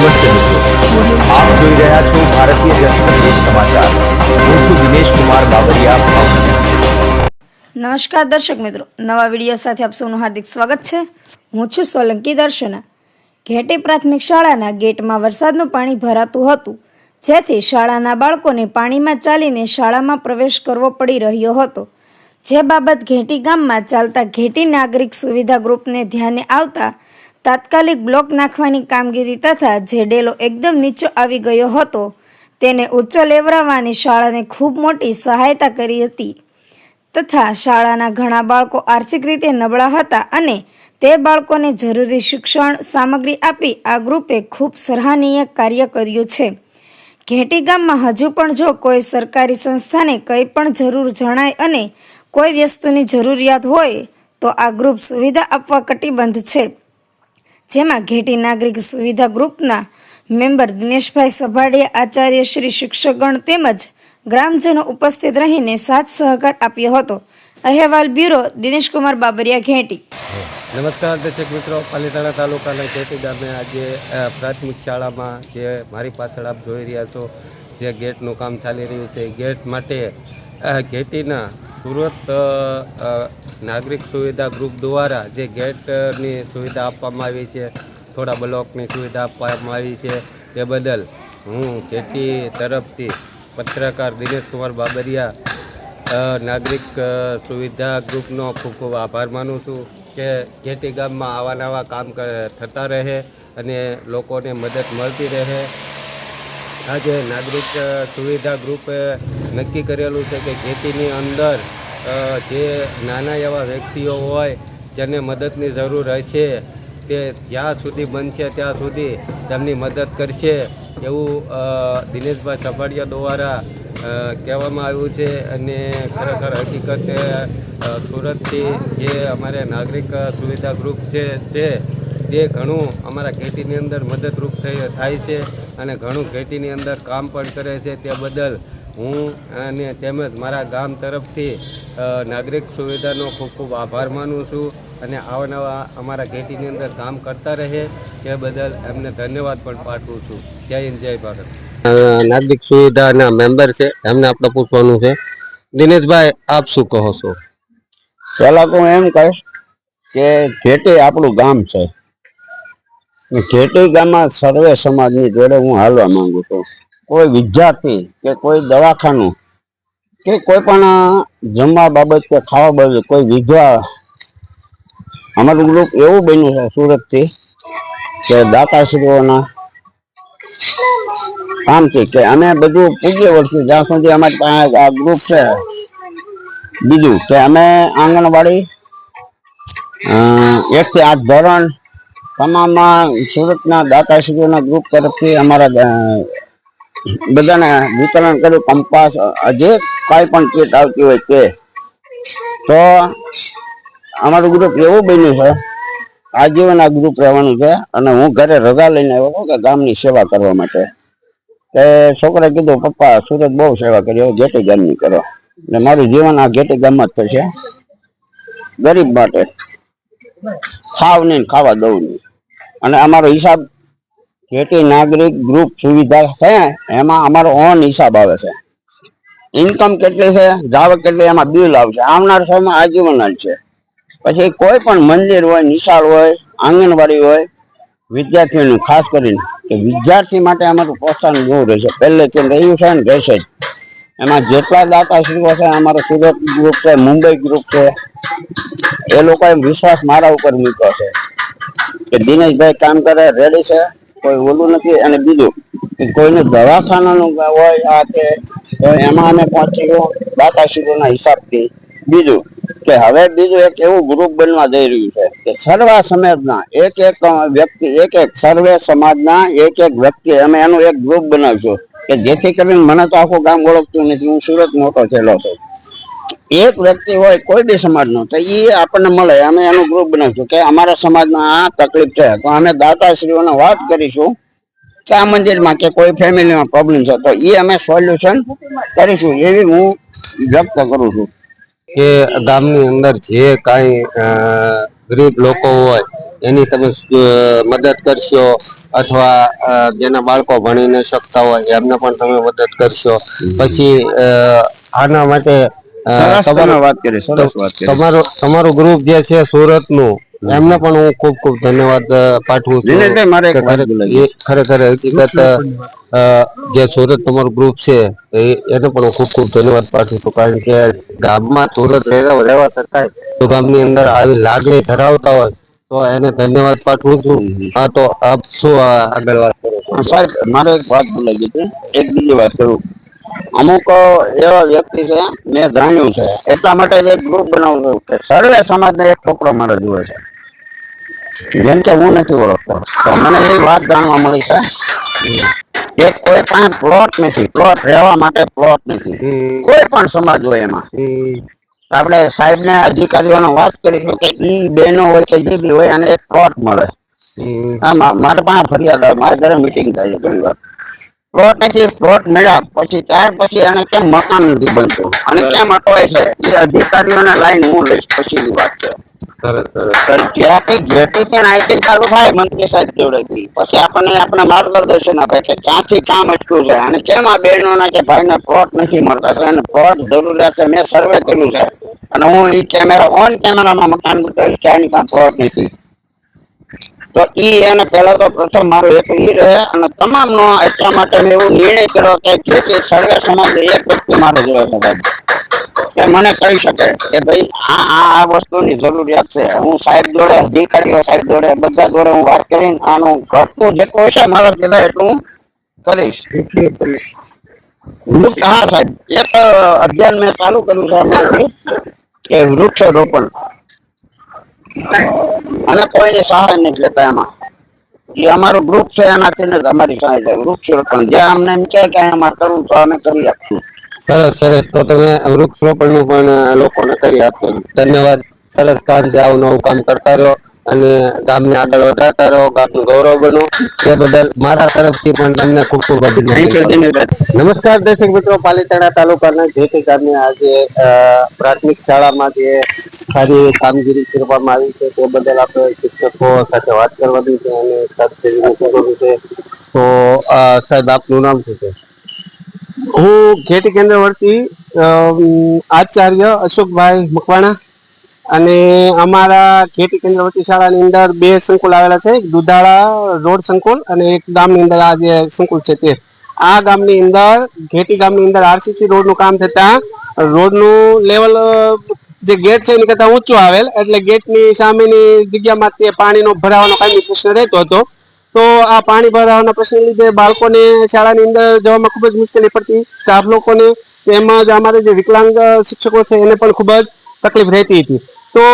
નમસ્તે મિત્રો, આપ જોઈ રહ્યા છો ભારતીય જનસંદેશ સમાચાર. હું છું દિનેશ કુમાર બાબરિયા, ભાવનગર. નમસ્કાર દર્શક મિત્રો, નવા વિડીયો સાથે આપ સૌનું હાર્દિક સ્વાગત છે. હું છું સોલંકી દર્શના. ઘેટી પ્રાથમિક શાળાના ગેટમાં વરસાદનું પાણી ભરાતું હતું, જેથી શાળાના બાળકોને પાણીમાં ચાલીને શાળામાં પ્રવેશ કરવો પડી રહ્યો હતો. જે બાબત ઘેટી ગામમાં ચાલતા ઘેટી નાગરિક સુવિધા ગ્રુપને ધ્યાને આવતા તાત્કાલિક બ્લોક નાખવાની કામગીરી તથા જે ડેલો એકદમ નીચો આવી ગયો હતો તેને ઊંચો લેવરાવવાની શાળાને ખૂબ મોટી સહાયતા કરી હતી તથા શાળાના ઘણા બાળકો આર્થિક રીતે નબળા હતા અને તે બાળકોને જરૂરી શિક્ષણ સામગ્રી આપી આ ગ્રુપે ખૂબ સરાહનીય કાર્ય કર્યું છે. ઘેટી ગામમાં હજુ પણ જો કોઈ સરકારી સંસ્થાને કંઈ પણ જરૂર જણાય અને કોઈ વસ્તુની જરૂરિયાત હોય તો આ ગ્રુપ સુવિધા આપવા કટિબદ્ધ છે. જેમાં ઘેટી નાગરિક સુવિધા ગ્રુપના મેમ્બર દિનેશભાઈ સભાડિયા, આચાર્ય શ્રી, શિક્ષકગણ તેમજ ગ્રામજનો ઉપસ્થિત રહીને સાથ સહકાર આપ્યો હતો. અહેવાલ બ્યુરો દિનેશ કુમાર બાબરિયા, ઘેટી. નમસ્કાર દર્શક મિત્રો, પાલીતાણા તાલુકાના ઘેટી ગામે આજે પ્રાથમિક શાળામાં જે મારી પાછળ આપ જોઈ રહ્યા છો જે ગેટનું કામ ચાલી રહ્યું છે, ગેટ માટે ઘેટીના સુરત નાગરિક સુવિધા ગ્રુપ દ્વારા જે ગેટની સુવિધા આપવામાં આવી છે, થોડા બ્લોકની સુવિધા આપવામાં આવી છે, તે બદલ હું ઘેટી તરફથી પત્રકાર દિનેશ કુમાર બાબરિયા નાગરિક સુવિધા ગ્રુપનો ખૂબ ખૂબ આભાર માનું છું કે ઘેટી ગામમાં આવા નવા કામ થતા રહે અને લોકોને મદદ મળતી રહે. આજે નાગરિક સુવિધા ગ્રુપે નક્કી કરેલું છે કે ઘેટીની અંદર જે નાના એવા વ્યક્તિઓ હોય જેને મદદની જરૂર હશે તે જ્યાં સુધી બનશે ત્યાં સુધી તેમની મદદ કરશે એવું દિનેશભાઈ સભાડિયા દ્વારા કહેવામાં આવ્યું છે. અને ખરેખર હકીકત સુરતથી જે અમારે નાગરિક સુવિધા ગ્રુપ છે તે ઘણું અમારા ઘેટીની અંદર મદદરૂપ થાય છે અને ઘણું ઘેટીની અંદર કામ પણ કરે છે. તે બદલ હું અને તેમજ મારા ગામ તરફથી નાગરિક સુવિધાનો ખૂબ ખૂબ આભાર માનું છું અને આવા અમારા ઘેટીની અંદર કામ કરતા રહે તે બદલ એમને ધન્યવાદ પણ પાઠવું છું. જય હિન્દ, જય ભારત. નાગરિક સુવિધાના મેમ્બર છે, એમને આપણે પૂછવાનું છે. દિનેશભાઈ, આપ શું કહો છો? પહેલા તો હું એમ કહીશ કે ઘેટી આપણું ગામ છે. ઘેટી ગામમાં સર્વે સમાજની જોડે હું હાલવા માંગુ છું. કોઈ વિદ્યાર્થી કે કોઈ દવાખાનું કે કોઈ પણ જમવા બાબત કે ખાવા બાબત કોઈ વિધવા, અમારું ગ્રુપ એવું બન્યું છે સુરતથી કે દાતાશ્રીઓના કામથી કે અમે બધું પૂજ્ય વર્ષથી જ્યાં સુધી અમારી પાસે આ ગ્રુપ છે. બીજું કે અમે આંગણવાડી 1 થી 8 ધોરણ તમામમાં સુરતના દાતાશ્રીઓના ગ્રુપ તરફથી અમારા બધાને વિતરણ કર્યું. કંપાસ, જે કાંઈ પણ કીટ આવતી હોય તે. તો અમારું ગ્રુપ એવું બન્યું છે આજીવન આ ગ્રુપ રહેવાનું છે. અને હું ઘરે રજા લઈને આવ્યો હતો કે ગામની સેવા કરવા માટે. તે છોકરાએ કીધું, પપ્પા સુરત બહુ સેવા કરી, ઘેટી ગામની કરો. ને મારું જીવન આ ઘેટી ગામમાં જ થશે. ગરીબ માટે ખાવ નહીં, ખાવા દઉં નહીં. અને અમારો હિસાબ ઘેટી નાગરિક ગ્રુપ સુવિધા છે એમાં અમારો ઓન હિસાબ આવે છે. ઇન્કમ કેટલી છે, જાવક કેટલી, એમાં બિલ આવશે. આવનાર સમયમાં આજીવન જ છે. પછી કોઈ પણ મંદિર હોય, નિશાળ હોય, આંગણવાડી હોય, વિદ્યાર્થીઓનું ખાસ કરીને કે વિદ્યાર્થી માટે અમારું પ્રોત્સાહન બહુ રહેશે. પહેલેથી રહ્યું છે ને રહેશે જ. એમાં જેટલા દાતાશ્રીઓ છે, અમારો સુરત ગ્રુપ છે, મુંબઈ ગ્રુપ છે, એ લોકોએ વિશ્વાસ મારા ઉપર મૂક્યો છે કે દિનેશભાઈ કામ કરે, રેડી છે, કોઈ ઓલું નથી. અને બીજું કોઈનું દવાખાનાનું હોય આ તે તો એમાં અમે પહોંચી દાતાશ્રીઓના હિસાબથી. બીજું કે હવે બીજું એક એવું ગ્રુપ બનવા જઈ રહ્યું છે કે સર્વ સમાજના એક વ્યક્તિ, સર્વે સમાજના એક વ્યક્તિ અમે એનું એક ગ્રુપ બનાવશું કે જેથી કરીને મને તો આખું ગામ ઓળખતું નથી, હું સુરત મોટો થયેલો છું. એક વ્યક્તિ હોય કોઈ બી સમાજનો તો એ આપણને મળે, અમે એનું ગ્રુપ બનાવીશું કે અમારા સમાજમાં આ તકલીફ છે. તો અમે દાતાશ્રીઓને વાત કરીશું કે આ મંદિરમાં કે કોઈ ફેમિલીમાં પ્રોબ્લેમ છે તો એ અમે સોલ્યુશન કરીશું, એવી હું વ્યક્ત કરું છું. કે ગામની અંદર જે કાંઈ ગરીબ લોકો હોય એની તમે મદદ કરશો, અથવા જેના બાળકો ભણી ન શકતા હોય એમને પણ તમે મદદ કરશો. પછી આના માટે સરસ તમે વાત કરી, સરસ વાત કરી. તમારું ગ્રુપ જે છે સુરત નું, એમને પણ હું ખૂબ ખૂબ ધન્યવાદ પાઠવું છું. દિનેશભાઈ, મારે એક વાત બોલાવી. ખરેખર હકીકત જે સુરત તમારું ગ્રુપ છે એને પણ હું ખૂબ ખૂબ ધન્યવાદ પાઠવું છું. કારણ કે ગામમાં સુરત રહેવા છતાંય તો ગામની અંદર આવી લાગણી ધરાવતા હોય તો એને ધન્યવાદ પાઠવું છું. હા, તો આપ શું આગળ વાત કરો છો? સાહેબ, મારે એક વાત બોલાવી હતી, એક બીજી વાત કરું. અમુક એવા વ્યક્તિ છે, મેં જાણ્યું છે, એટલા માટે એક ગ્રુપ બનાવવું કે સર્વે સમાજને એક છોકરો મારે જુએ છે, જેમ કે હું નથી ઓળખતો. તો મને એ વાત જાણવા મળી છે કે કોઈ પણ પ્લોટ નથી, પ્લોટ રહેવા માટે પ્લોટ નથી, કોઈ પણ સમાજ હોય એમાં. આપણે સાહેબ ને અધિકારીઓને વાત કરીશું કે ઈ બહેનો હોય કે જે બી હોય અને એક પ્લોટ મળે. મારે પાસે ફરિયાદ આવે, મારા ઘરે મીટિંગ થાય ઘણી વાર. પ્લોટ નથી, પ્લોટ મળ્યા પછી ત્યાર પછી એને કેમ મકાન નથી બનતું અને કેમ અટવાય છે, એ અધિકારીઓને લાઈન હું લઈશ પછીની વાત છે. ચાલુ થાય મંત્રી સાહેબ જોડેથી, પછી આપણને માર્ગદર્શન આપે કે ક્યાંથી કામ અટક્યું છે અને કેમ આ બહેનોના કે ભાઈને પ્લોટ નથી મળતા. તો એને પ્લોટ જરૂરિયાત છે, મેં સર્વે કર્યું છે અને હું ઈ કેમેરા ઓન કેમેરામાં મકાન બતાવીશ કે આની કામ પ્લોટ નથી. તો ઈ એને પેલા તો પ્રથમ મારું એક ઈ રહે અને તમામ નો એટલા માટે મેં એવો નિર્ણય કર્યો કે જે સર્વે સમાજ એક વ્યક્તિ મારો જોયો છે કે મને કહી શકે કે ભાઈ આ વસ્તુની જરૂરિયાત છે. હું સાહેબ જોડે, અધિકારીઓ સાહેબ જોડે, બધા જોડે હું વાત કરીને આનું ઘટતું જેટલું હશે મારા કહેતા એટલું હું કરીશ. હા સાહેબ, એક અભિયાન મેં ચાલુ કર્યું છે અમારું કે વૃક્ષ રોપણ, અને કોઈને સહાય નથી લેતા એમાં. એ અમારું ગ્રુપ છે, એનાથી અમારી સહાય વૃક્ષ રોપણ જ્યાં અમને એમ કે અમારે કરવું તો અમે કરી આપશું. સરસ સરસ. તો તમે વૃક્ષરોપણ નું પણ લોકોને કરી આપો. ધન્યવાદ. સરસ કામ છે, આવું નવું કામ કરતા રહો અને ગામને આગળ વધારતા રહો, ગામનું ગૌરવ બનો. તે બદલ મારા તરફથી પણ તમને ખૂબ ખૂબ અભિનંદન. નમસ્કાર દર્શક મિત્રો, પાલીતાણા તાલુકાના જેટી ગામની આજે પ્રાથમિક શાળામાં જે સારી કામગીરી કરવામાં આવી છે તે બદલ આપણે શિક્ષકો સાથે વાત કરવાની છે અને કરવાનું છે. તો સાહેબ, આપનું નામ શું છે? હું ખેતી કેન્દ્ર વર્તી આચાર્ય અશોકભાઈ મકવાણા, અને અમારા ખેતી કેન્દ્ર વર્તી શાળાની અંદર બે સંકુલ આવેલા છે, એક દુધાળા રોડ સંકુલ અને એક ગામની અંદર આ જે સંકુલ છે તે. આ ગામની અંદર ખેતી ગામની અંદર આરસીસી રોડ નું કામ થતા રોડ નું લેવલ જે ગેટ છે એની કરતા ઊંચું આવેલ, એટલે ગેટની સામેની જગ્યામાં તે પાણીનો ભરાવાનો કાયમી પ્રશ્ન રહેતો હતો. તો આ પાણી ભરાવાના પ્રશ્ન લીધે બાળકોને શાળાની અંદર જવામાં ખૂબ જ મુશ્કેલી પડતી, સ્ટાફ લોકોને, તેમજ અમારે જે વિકલાંગ શિક્ષકો છે એને પણ ખૂબ જ તકલીફ રહેતી હતી. તો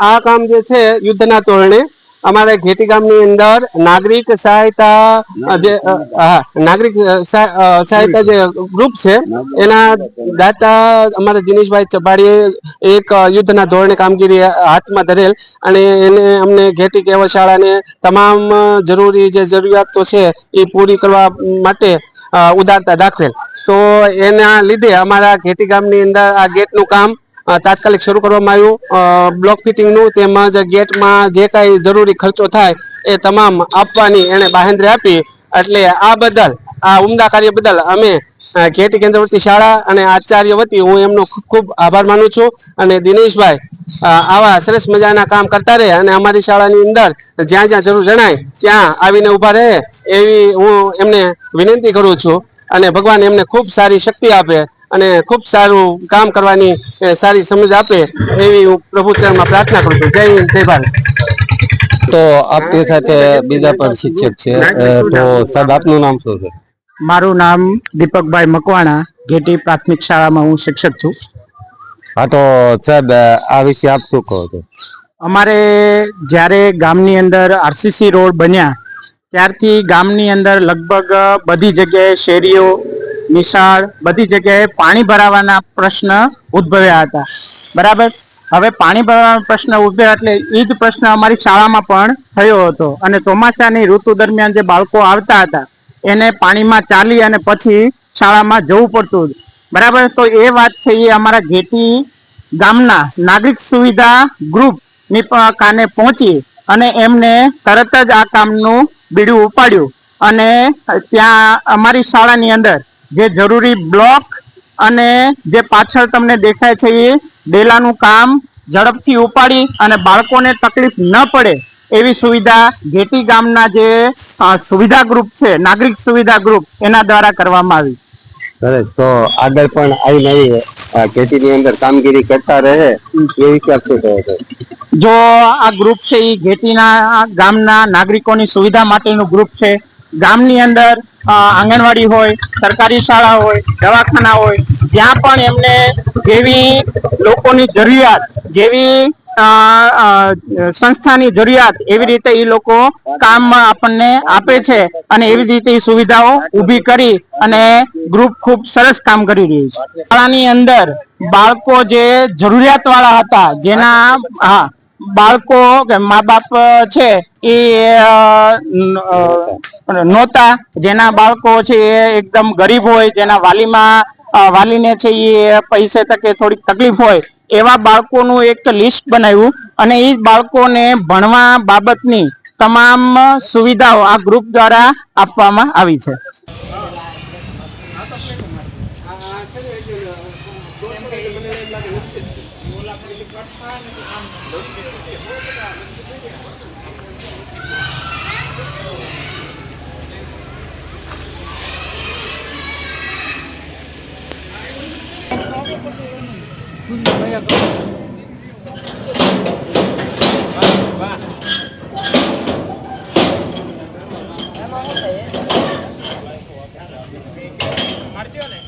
આ કામ જે છે યુદ્ધના ધોરણે અમારે ઘેટી ગામની અંદર નાગરિક સહાયતા જે નાગરિક સહાયતા જે ગ્રુપ છે એના દાતા અમારા દિનેશભાઈ ચબાડીએ એક યુદ્ધના ધોરણે કામગીરી હાથમાં ધરેલ, અને એને અમને ઘેટી કેવા શાળાને તમામ જરૂરી જે જરૂરિયાતો છે એ પૂરી કરવા માટે ઉદારતા દાખવેલ. તો એના લીધે અમારા ઘેટી ગામની અંદર આ ગેટનું કામ તાત્કાલિક શરૂ કરવામાં આવ્યું. બ્લોક ફિટિંગનું તેમજ ગેટમાં જે કાંઈ જરૂરી ખર્ચો થાય એ તમામ આપવાની એને બાહેંધરી આપી. એટલે આ બદલ, આ ઉમદા કાર્ય બદલ અમે ખેતી કેન્દ્ર વતી શાળા અને આચાર્ય વતી હું એમનો ખૂબ ખૂબ આભાર માનું છું. અને દિનેશભાઈ આવા સરસ મજાના કામ કરતા રહે અને અમારી શાળાની અંદર જ્યાં જ્યાં જરૂર જણાય ત્યાં આવીને ઉભા રહે એવી હું એમને વિનંતી કરું છું. અને ભગવાન એમને ખૂબ સારી શક્તિ આપે અને ખૂબ સારું કામ કરવાની સારી સમજ આપે એવી હું પ્રભુ ચરણમાં પ્રાર્થના કરું છું. જય હિન્દ, જય ભારત. તો આપની સાથે બીજા પણ શિક્ષક છે, તો સાહેબ આપનું નામ શું છે? મારું નામ દીપકભાઈ મકવાણા, ઘેટી પ્રાથમિક શાળામાં હું શિક્ષક છું. હા, તો સાહેબ આ વિશે આપ શું કહો છો? અમારે જ્યારે ગામની અંદર આરસીસી રોડ બન્યા ત્યારથી ગામની અંદર લગભગ બધી જગ્યાએ શેરીઓ, નિશાળ, બધી જગ્યાએ પાણી ભરાવાના પ્રશ્ન ઉદ્ભવ્યા હતા. બરાબર. હવે પાણી ભરાવાનો પ્રશ્ન ઉદ્ભવ્યા એટલે એ જ પ્રશ્ન અમારી શાળામાં પણ થયો હતો, અને ચોમાસાની ઋતુ દરમિયાન જે બાળકો આવતા હતા એને પાણીમાં ચાલી અને પછી શાળામાં જવું પડતું. બરાબર. તો એ વાત છે એ અમારા ઘેટી ગામના નાગરિક સુવિધા ગ્રુપ ની કાને પહોંચી અને એમને તરત જ આ કામનું બીડું ઉપાડ્યું અને ત્યાં અમારી શાળાની અંદર જે જરૂરી બ્લોક અને જે પાછળ તમને દેખાય છે એ ડેલાનું કામ ઝડપથી ઉપાડી અને બાળકોને તકલીફ ન પડે એવી સુવિધા ઘેટી ગામના જે સુવિધા ગ્રુપ છે, નાગરિક સુવિધા ગ્રુપ, એના દ્વારા કરવામાં આવી. સરસ. તો આગળ પણ આવી નવી ખેતીની અંદર કામગીરી કરતા રહે એવી કે અપેક્ષા છે. જો આ ગ્રુપ છે એ ઘેટીના ગામના નાગરિકોની સુવિધા માટેનું ગ્રુપ છે. ગામની અંદર આંગણવાડી હોય, સરકારી શાળા હોય, દવાખાના હોય, જ્યાં પણ એમને જેવી લોકોની જરૂરિયાત, જેવી સંસ્થાની જરૂરિયાત, એવી રીતે એ લોકો કામ આપણને આપે છે અને એવી જ રીતે સુવિધાઓ ઊભી કરી અને ગ્રુપ ખૂબ સરસ કામ કરી રહ્યું છે. શાળાની અંદર બાળકો જે જરૂરિયાત વાળા હતા, જેના બાળકો કે મા બાપ છે એ નહોતા, જેના બાળકો છે એ એકદમ ગરીબ હોય, જેના વાલીને છે એ પૈસે તકે થોડીક તકલીફ હોય, એવા બાળકોનું એક લિસ્ટ બનાવ્યું અને એ બાળકોને ભણવા બાબતની તમામ સુવિધાઓ આ ગ્રુપ દ્વારા આપવામાં આવી છે. મારજો ને